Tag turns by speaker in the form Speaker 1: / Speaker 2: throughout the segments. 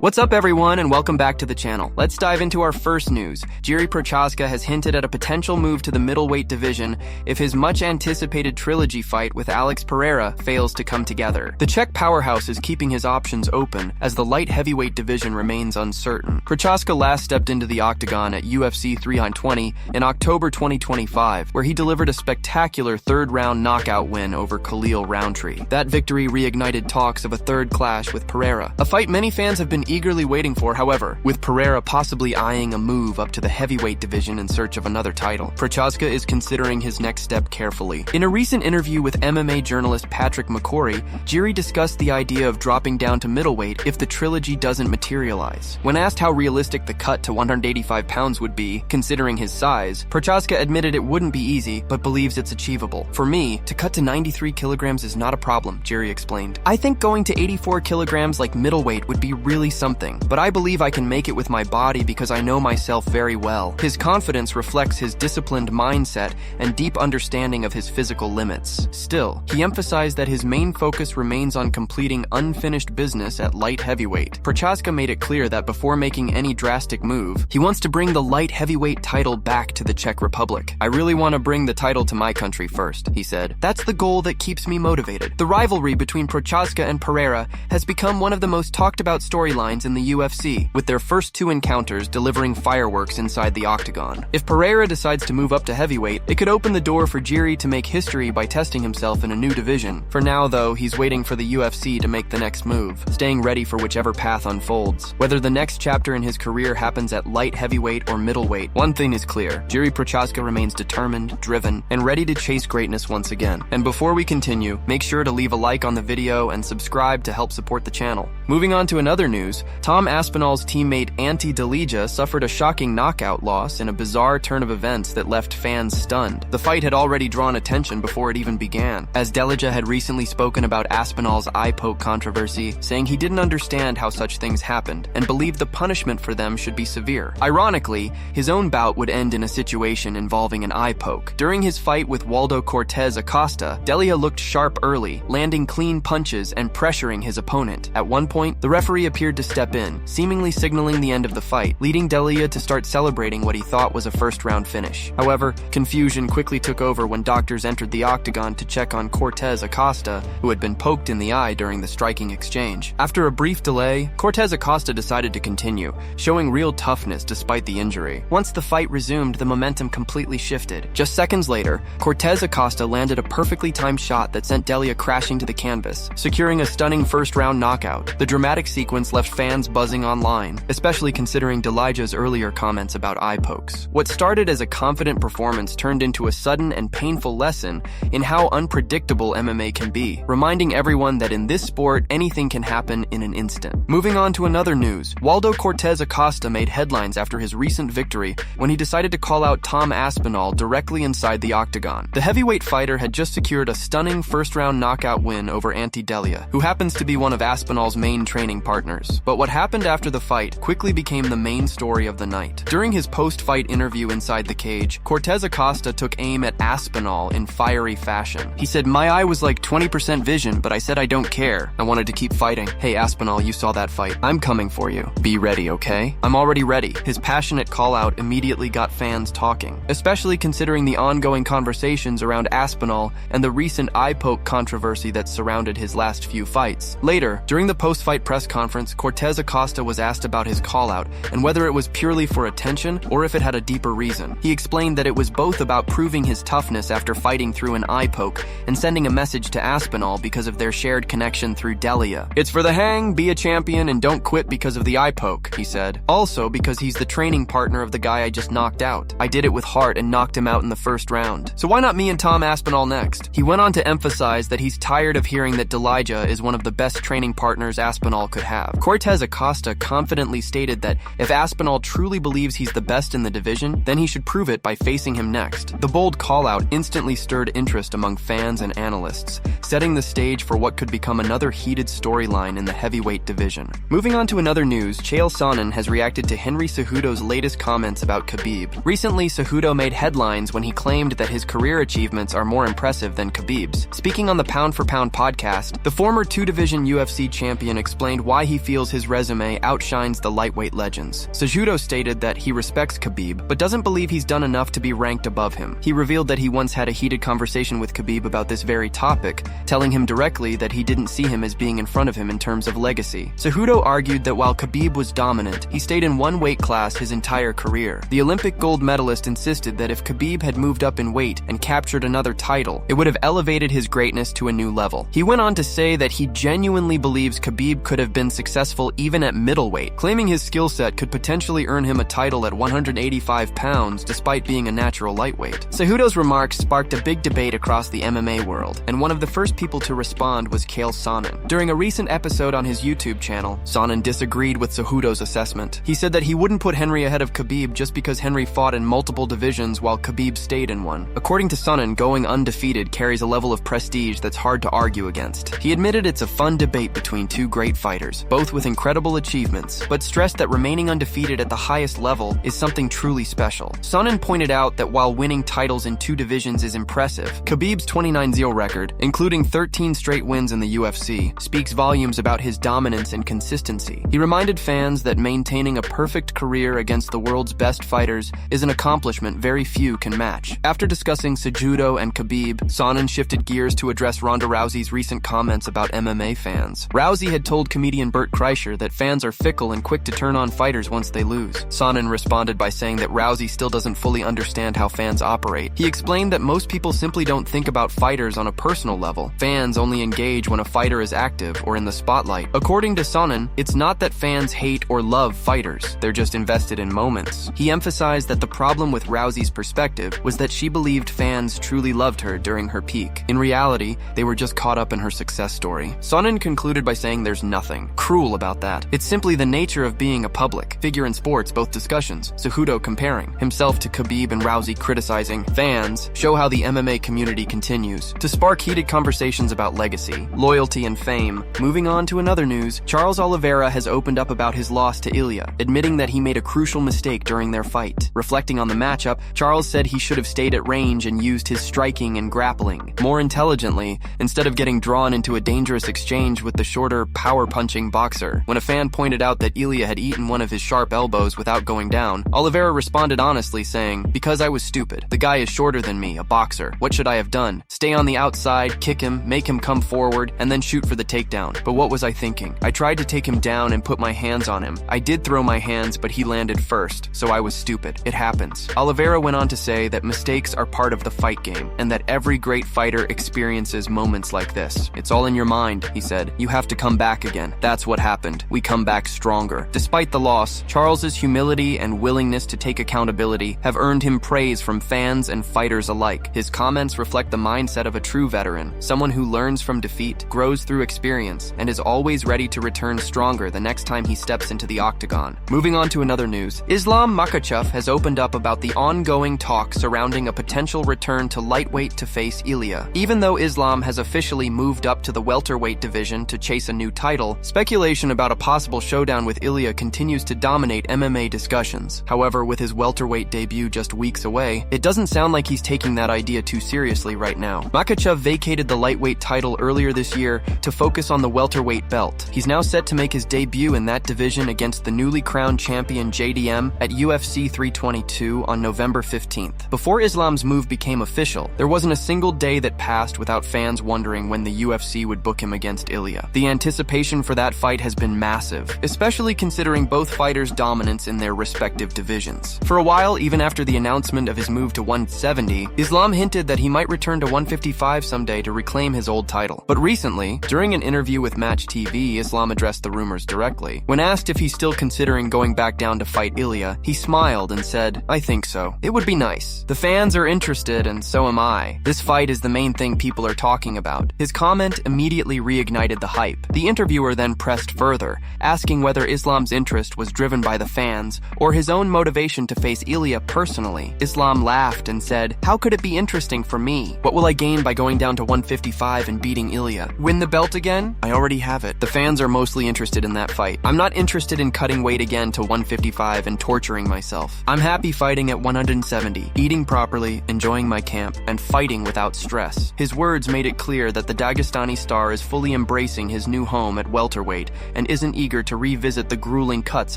Speaker 1: What's up everyone and welcome back to the channel. Let's dive into our first news. Jiri Prochazka has hinted at a potential move to the middleweight division if his much-anticipated trilogy fight with Alex Pereira fails to come together. The Czech powerhouse is keeping his options open as the light heavyweight division remains uncertain. Prochazka last stepped into the octagon at UFC 320 in October 2025, where he delivered a spectacular third-round knockout win over Khalil Roundtree. That victory reignited talks of a third clash with Pereira, a fight many fans have been eagerly waiting for, however, with Pereira possibly eyeing a move up to the heavyweight division in search of another title. Prochazka is considering his next step carefully. In a recent interview with MMA journalist Patrick McCory, Jiri discussed the idea of dropping down to middleweight if the trilogy doesn't materialize. When asked how realistic the cut to 185 pounds would be, considering his size, Prochazka admitted it wouldn't be easy, but believes it's achievable. For me, to cut to 93 kilograms is not a problem, Jiri explained. I think going to 84 kilograms like middleweight would be really something, but I believe I can make it with my body because I know myself very well. His confidence reflects his disciplined mindset and deep understanding of his physical limits. Still, he emphasized that his main focus remains on completing unfinished business at light heavyweight. Prochazka made it clear that before making any drastic move, he wants to bring the light heavyweight title back to the Czech Republic. I really want to bring the title to my country first, he said. That's the goal that keeps me motivated. The rivalry between Prochazka and Pereira has become one of the most talked about storylines in the UFC, with their first two encounters delivering fireworks inside the octagon. If Pereira decides to move up to heavyweight, it could open the door for Jiri to make history by testing himself in a new division. For now, though, he's waiting for the UFC to make the next move, staying ready for whichever path unfolds. Whether the next chapter in his career happens at light heavyweight or middleweight, one thing is clear: Jiri Prochazka remains determined, driven, and ready to chase greatness once again. And before we continue, make sure to leave a like on the video and subscribe to help support the channel. Moving on to another news, Tom Aspinall's teammate Ilia suffered a shocking knockout loss in a bizarre turn of events that left fans stunned. The fight had already drawn attention before it even began, as Ilia had recently spoken about Aspinall's eye poke controversy, saying he didn't understand how such things happened and believed the punishment for them should be severe. Ironically, his own bout would end in a situation involving an eye poke. During his fight with Waldo Cortes Acosta, Ilia looked sharp early, landing clean punches and pressuring his opponent. At one point, the referee appeared to step in, seemingly signaling the end of the fight, leading Ilia to start celebrating what he thought was a first-round finish. However, confusion quickly took over when doctors entered the octagon to check on Cortes Acosta, who had been poked in the eye during the striking exchange. After a brief delay, Cortes Acosta decided to continue, showing real toughness despite the injury. Once the fight resumed, the momentum completely shifted. Just seconds later, Cortes Acosta landed a perfectly timed shot that sent Ilia crashing to the canvas, securing a stunning first-round knockout. The dramatic sequence left fans buzzing online, especially considering Ilia's earlier comments about eye pokes. What started as a confident performance turned into a sudden and painful lesson in how unpredictable MMA can be, reminding everyone that in this sport, anything can happen in an instant. Moving on to another news, Waldo Cortes Acosta made headlines after his recent victory when he decided to call out Tom Aspinall directly inside the octagon. The heavyweight fighter had just secured a stunning first-round knockout win over Ilia, who happens to be one of Aspinall's main training partners. But what happened after the fight quickly became the main story of the night. During his post-fight interview inside the cage, Cortes Acosta took aim at Aspinall in fiery fashion. He said, "My eye was like 20% vision, but I said I don't care. I wanted to keep fighting. Hey Aspinall, you saw that fight. I'm coming for you. Be ready, okay? I'm already ready." His passionate call-out immediately got fans talking, especially considering the ongoing conversations around Aspinall and the recent eye poke controversy that surrounded his last few fights. Later, during the post-fight press conference, Cortes Acosta was asked about his call-out and whether it was purely for attention or if it had a deeper reason. He explained that it was both about proving his toughness after fighting through an eye poke and sending a message to Aspinall because of their shared connection through Ilia. "It's for the hang, be a champion, and don't quit because of the eye poke," he said. "Also because he's the training partner of the guy I just knocked out. I did it with heart and knocked him out in the first round. So why not me and Tom Aspinall next?" He went on to emphasize that he's tired of hearing that Ilia is one of the best training partners Aspinall could have. Cortes Acosta confidently stated that if Aspinall truly believes he's the best in the division, then he should prove it by facing him next. The bold call-out instantly stirred interest among fans and analysts, setting the stage for what could become another heated storyline in the heavyweight division. Moving on to another news, Chael Sonnen has reacted to Henry Cejudo's latest comments about Khabib. Recently, Cejudo made headlines when he claimed that his career achievements are more impressive than Khabib's. Speaking on the Pound for Pound podcast, the former two-division UFC champion explained why he feels feels his resume outshines the lightweight legends. Cejudo stated that he respects Khabib, but doesn't believe he's done enough to be ranked above him. He revealed that he once had a heated conversation with Khabib about this very topic, telling him directly that he didn't see him as being in front of him in terms of legacy. Cejudo argued that while Khabib was dominant, he stayed in one weight class his entire career. The Olympic gold medalist insisted that if Khabib had moved up in weight and captured another title, it would have elevated his greatness to a new level. He went on to say that he genuinely believes Khabib could have been successful even at middleweight, claiming his skill set could potentially earn him a title at 185 pounds despite being a natural lightweight. Cejudo's remarks sparked a big debate across the MMA world, and one of the first people to respond was Chael Sonnen. During a recent episode on his YouTube channel, Sonnen disagreed with Cejudo's assessment. He said that he wouldn't put Henry ahead of Khabib just because Henry fought in multiple divisions while Khabib stayed in one. According to Sonnen, going undefeated carries a level of prestige that's hard to argue against. He admitted it's a fun debate between two great fighters, both with incredible achievements, but stressed that remaining undefeated at the highest level is something truly special. Sonnen pointed out that while winning titles in two divisions is impressive, Khabib's 29-0 record, including 13 straight wins in the UFC, speaks volumes about his dominance and consistency. He reminded fans that maintaining a perfect career against the world's best fighters is an accomplishment very few can match. After discussing Cejudo and Khabib, Sonnen shifted gears to address Ronda Rousey's recent comments about MMA fans. Rousey had told comedian Bert Kreischer that fans are fickle and quick to turn on fighters once they lose. Sonnen responded by saying that Rousey still doesn't fully understand how fans operate. He explained that most people simply don't think about fighters on a personal level. Fans only engage when a fighter is active or in the spotlight. According to Sonnen, it's not that fans hate or love fighters, they're just invested in moments. He emphasized that the problem with Rousey's perspective was that she believed fans truly loved her during her peak. In reality, they were just caught up in her success story. Sonnen concluded by saying there's nothing cruel about that. It's simply the nature of being a public figure in sports, both discussions. Cejudo comparing himself to Khabib and Rousey criticizing fans show how the MMA community continues to spark heated conversations about legacy, loyalty, and fame. Moving on to another news, Charles Oliveira has opened up about his loss to Ilia, admitting that he made a crucial mistake during their fight. Reflecting on the matchup, Charles said he should have stayed at range and used his striking and grappling more intelligently instead of getting drawn into a dangerous exchange with the shorter, power-punching boxer. When a fan pointed out that Ilia had eaten one of his sharp elbows without going down, Oliveira responded honestly, saying, "Because I was stupid. The guy is shorter than me, a boxer. What should I have done? Stay on the outside, kick him, make him come forward, and then shoot for the takedown. But what was I thinking? I tried to take him down and put my hands on him. I did throw my hands, but he landed first, so I was stupid. It happens." Oliveira went on to say that mistakes are part of the fight game, and that every great fighter experiences moments like this. "It's all in your mind," he said. "You have to come back again. That's what happened. We come back stronger." Despite the loss, Charles's humility and willingness to take accountability have earned him praise from fans and fighters alike. His comments reflect the mindset of a true veteran, someone who learns from defeat, grows through experience, and is always ready to return stronger the next time he steps into the octagon. Moving on to another news, Islam Makhachev has opened up about the ongoing talk surrounding a potential return to lightweight to face Ilia. Even though Islam has officially moved up to the welterweight division to chase a new title, speculation about a possible showdown with Ilia continues to dominate MMA discussions. However, with his welterweight debut just weeks away, it doesn't sound like he's taking that idea too seriously right now. Makhachev vacated the lightweight title earlier this year to focus on the welterweight belt. He's now set to make his debut in that division against the newly crowned champion JDM at UFC 322 on November 15th. Before Islam's move became official, there wasn't a single day that passed without fans wondering when the UFC would book him against Ilia. The anticipation for that fight has been massive, especially considering both fighters' dominance in their respective divisions. For a while, even after the announcement of his move to 170, Islam hinted that he might return to 155 someday to reclaim his old title. But recently, during an interview with Match TV, Islam addressed the rumors directly. When asked if he's still considering going back down to fight Ilia, he smiled and said, "I think so. It would be nice. The fans are interested and so am I. This fight is the main thing people are talking about." His comment immediately reignited the hype. The interviewer then pressed further, asking whether Islam's interest was driven by the fans or his own motivation to face Ilia personally. Islam laughed and said, "How could it be interesting for me? What will I gain by going down to 155 and beating Ilia? Win the belt again? I already have it. The fans are mostly interested in that fight. I'm not interested in cutting weight again to 155 and torturing myself. I'm happy fighting at 170, eating properly, enjoying my camp, and fighting without stress." His words made it clear that the Dagestani star is fully embracing his new home at welterweight and isn't eager to revisit the grueling cuts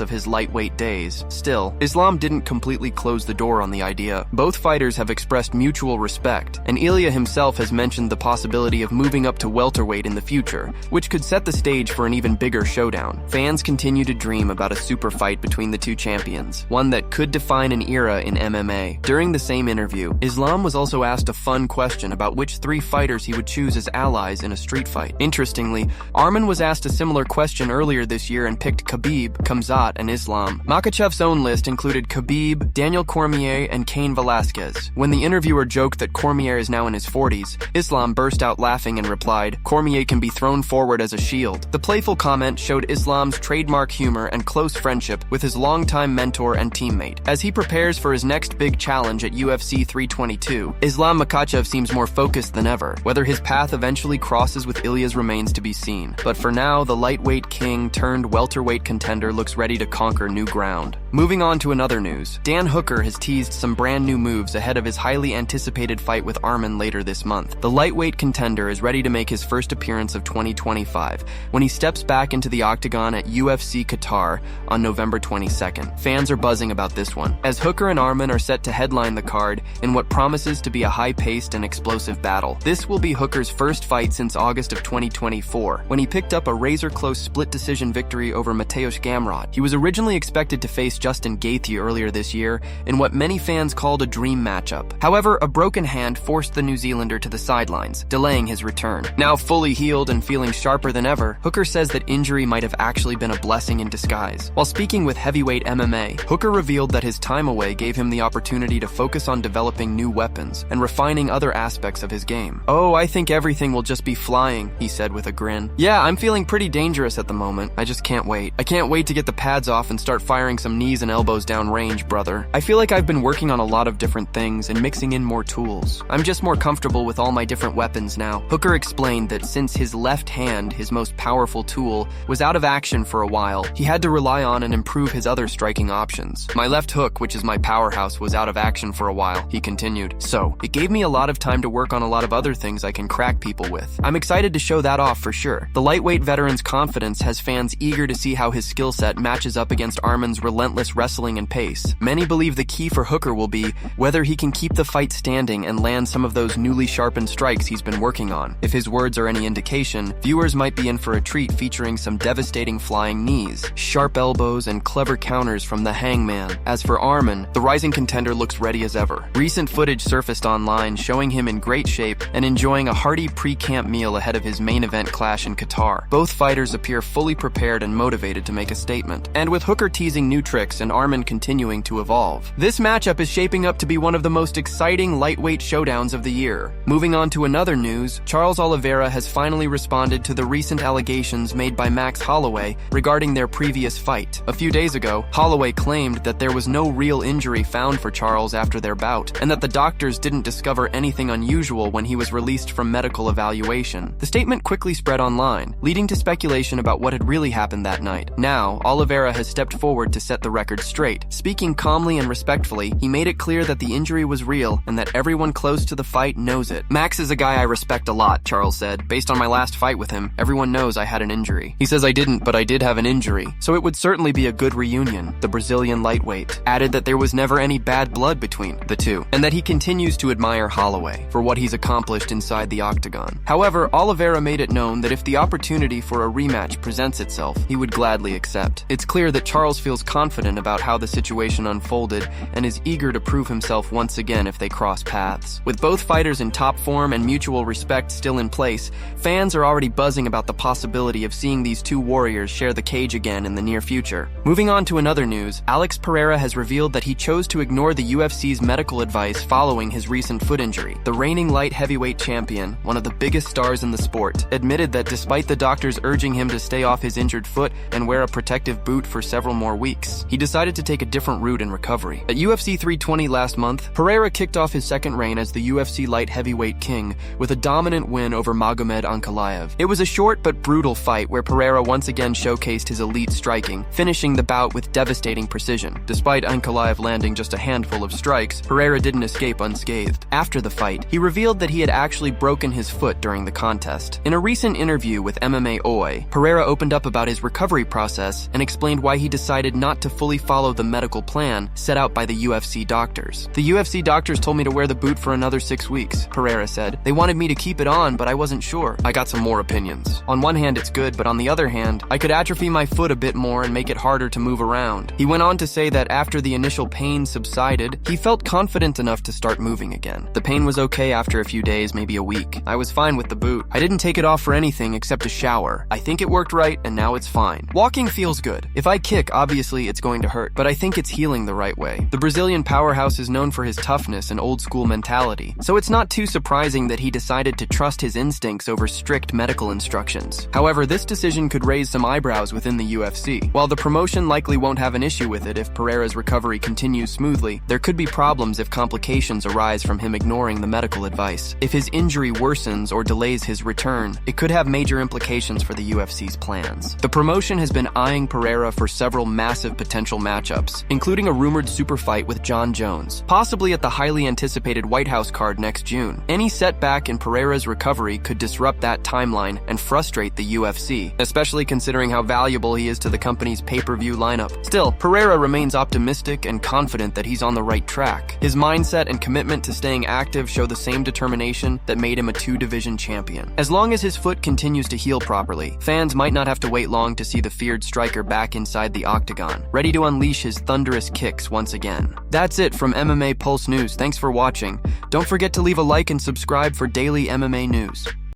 Speaker 1: of his lightweight days. Still, Islam didn't completely close the door on the idea. Both fighters have expressed mutual respect, and Ilia himself has mentioned the possibility of moving up to welterweight in the future, which could set the stage for an even bigger showdown. Fans continue to dream about a super fight between the two champions, one that could define an era in MMA. During the same interview, Islam was also asked a fun question about which 3 fighters he would choose as allies in a street fight. Interestingly, Arman was asked a similar question earlier this year and picked Khabib, Khamzat, and Islam. Makhachev's own list included Khabib, Daniel Cormier, and Cain Velasquez. When the interviewer joked that Cormier is now in his 40s, Islam burst out laughing and replied, "Cormier can be thrown forward as a shield." The playful comment showed Islam's trademark humor and close friendship with his longtime mentor and teammate. As he prepares for his next big challenge at UFC 322, Islam Makhachev seems more focused than ever. Whether his path eventually crosses with Ilia's remains to be seen. But for now, the lightweight king turned welterweight contender looks ready to conquer new ground. Moving on to another news, Dan Hooker has teased some brand new moves ahead of his highly anticipated fight with Arman later this month. The lightweight contender is ready to make his first appearance of 2025 when he steps back into the octagon at UFC Qatar on November 22nd. Fans are buzzing about this one, as Hooker and Arman are set to headline the card in what promises to be a high-paced and explosive battle. This will be Hooker's first fight since August of 2024, when he picked up a razor-close split decision victory over Mateusz Gamrot. He was originally expected to face Justin Gaethje earlier this year in what many fans called a dream matchup. However, a broken hand forced the New Zealander to the sidelines, delaying his return. Now fully healed and feeling sharper than ever, Hooker says that injury might have actually been a blessing in disguise. While speaking with Heavyweight MMA, Hooker revealed that his time away gave him the opportunity to focus on developing new weapons and refining other aspects of his game. "Oh, I think everything will just be flying," he said with a grin. "Yeah, I'm feeling pretty dangerous at the moment. I just can't wait. I can't wait to get the pads off and start firing some knees and elbows down range, brother. I feel like I've been working on a lot of different things and mixing in more tools. I'm just more comfortable with all my different weapons now." Hooker explained that since his left hand, his most powerful tool, was out of action for a while, he had to rely on and improve his other striking options. "My left hook, which is my powerhouse, was out of action for a while," he continued. "So, it gave me a lot of time to work on a lot of other things I can crack people with. I'm excited to show that off for sure." The lightweight veteran's confidence has fans eager to see how his skill set matches up against Arman's relentless wrestling and pace. Many believe the key for Hooker will be whether he can keep the fight standing and land some of those newly sharpened strikes he's been working on. If his words are any indication, viewers might be in for a treat featuring some devastating flying knees, sharp elbows, and clever counters from the Hangman. As for Arman, the rising contender looks ready as ever. Recent footage surfaced online showing him in great shape and enjoying a hearty pre-camp meal ahead of his main event clash in Qatar. Both fighters appear fully prepared and motivated to make a statement. And with Hooker teasing new tricks and Arman continuing to evolve, this matchup is shaping up to be one of the most exciting lightweight showdowns of the year. Moving on to another news, Charles Oliveira has finally responded to the recent allegations made by Max Holloway regarding their previous fight. A few days ago, Holloway claimed that there was no real injury found for Charles after their bout, and that the doctors didn't discover anything unusual when he was released from medical evaluation. The statement quickly spread online, leading to speculation about what had really happened that night. Now, Oliveira has stepped forward to set the record straight. Speaking calmly and respectfully, he made it clear that the injury was real and that everyone close to the fight knows it. "Max is a guy I respect a lot," Charles said. "Based on my last fight with him, everyone knows I had an injury. He says I didn't, but I did have an injury, so it would certainly be a good reunion." The Brazilian lightweight added that there was never any bad blood between the two, and that he continues to admire Holloway for what he's accomplished inside the octagon. However, Oliveira made it known that if the opportunity for a rematch presents itself, he would gladly accept. It's clear that Charles feels confident about how the situation unfolded and is eager to prove himself once again if they cross paths. With both fighters in top form and mutual respect still in place, fans are already buzzing about the possibility of seeing these two warriors share the cage again in the near future. Moving on to another news, Alex Pereira has revealed that he chose to ignore the UFC's medical advice following his recent foot injury. The reigning light heavyweight champion, one of the biggest stars in the sport, admitted that despite the doctors urging him to stay off his injured foot and wear a protective boot for several more weeks, he decided to take a different route in recovery. At UFC 320 last month, Pereira kicked off his second reign as the UFC Light Heavyweight King with a dominant win over Magomed Ankalaev. It was a short but brutal fight where Pereira once again showcased his elite striking, finishing the bout with devastating precision. Despite Ankalaev landing just a handful of strikes, Pereira didn't escape unscathed. After the fight, he revealed that he had actually broken his foot during the contest. In a recent interview with MMA Oi, Pereira opened up about his recovery process and explained why he decided not to fully follow the medical plan set out by the UFC doctors. "The UFC doctors told me to wear the boot for another 6 weeks," Pereira said. "They wanted me to keep it on, but I wasn't sure. I got some more opinions. On one hand, it's good, but on the other hand, I could atrophy my foot a bit more and make it harder to move around." He went on to say that after the initial pain subsided, he felt confident enough to start moving again. "The pain was okay after a few days, maybe a week. I was fine with the boot. I didn't take it off for anything except a shower. I think it worked right, and now it's fine. Walking feels good. If I kick, obviously it's going to hurt, but I think it's healing the right way." The Brazilian powerhouse is known for his toughness and old-school mentality, so it's not too surprising that he decided to trust his instincts over strict medical instructions. However, this decision could raise some eyebrows within the UFC. While the promotion likely won't have an issue with it if Pereira's recovery continues smoothly, there could be problems if complications arise from him ignoring the medical advice. If his injury worsens or delays his return, it could have major implications for the UFC's plans. The promotion has been eyeing Pereira for several massive potential matchups, including a rumored super fight with John Jones, possibly at the highly anticipated White House card next June. Any setback in Pereira's recovery could disrupt that timeline and frustrate the UFC, especially considering how valuable he is to the company's pay-per-view lineup. Still, Pereira remains optimistic and confident that he's on the right track. His mindset and commitment to staying active show the same determination that made him a two-division champion. As long as his foot continues to heal properly, fans might not have to wait long to see the feared striker back inside the octagon, ready to unleash his thunderous kicks once again. That's it from MMA Pulse News. Thanks for watching. Don't forget to leave a like and subscribe for daily MMA news.